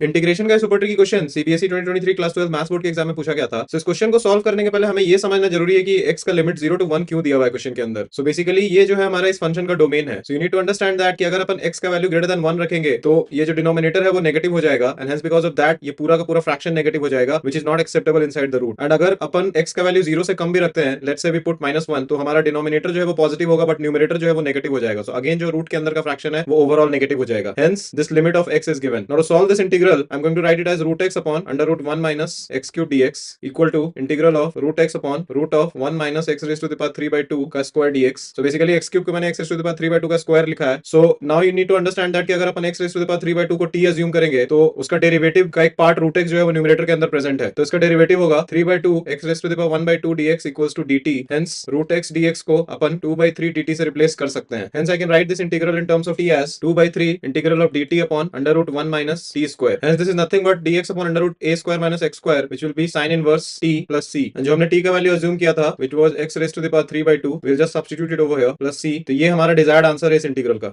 Integration का super tricky question CBSE 2023 class 12 maths board के exam में पूछा गया था। इस क्वेश्चन को सॉल्व करने के पहले हमें ये समझना जरूरी है कि x का लिमिट 0 to 1 क्यों दिया हुआ है क्वेश्चन के अंदर। सो बेसिकली ये जो है हमारा इस फंक्शन का डोमेन है। So you need to understand that कि अगर अपन x का वैल्यू ग्रेटर देन 1 रखेंगे तो ये जो डिनोमिनेटर है वो नेगेटिव हो जाएगा and hence because of that ये पूरा का पूरा फ्रैक्शन नेगेटिव हो जाएगा which is not acceptable inside the root. And अगर अपन x का वैल्यू 0 से कम भी रखते हैं, लेट्स से वी पुट -1, तो हमारा डिनोमिनेटर जो है वो पॉजिटिव होगा बट न्यूमरेटर जो है वो नेगेटिव हो जाएगा। सो अगेन जो रूट के अंदर का फ्रैक्शन है वो ओवरऑल नेगेटिव हो जाएगा। Hence this limit of x is given. Now to solve this integral I am going to write it as root x upon under root 1 minus x cube dx equal to integral of root x upon root of 1 minus x raised to the power 3 by 2 का square dx। So basically x cube को मैंने x raised to the power 3 by 2 का square लिखा है। So now you need to understand that कि अगर अपन x raised to the power 3 by 2 को t assume करेंगे तो उसका डेरिवेटिव का एक पार्ट root x जो है वो न्यूमरेटर के अंदर प्रेजेंट है, तो इसका डेरिवेटिव होगा 3 by 2 x raised to the power 1 by 2 dx equals to dt। Hence root x dx को अपन 2 by 3 dt से रिप्लेस कर सकते हैं। Hence I can write this integral in terms of t as 2 by 3 integral of dt upon under root 1 minus t square। Hence this is nothing but dx upon under root a square minus x square which will be sin inverse t plus c। जो हमने t का value assume किया था which was x raised to the power 3 by 2, we'll just substitute it over here plus c। तो ये हमारा desired answer है इस इंटीग्रल का।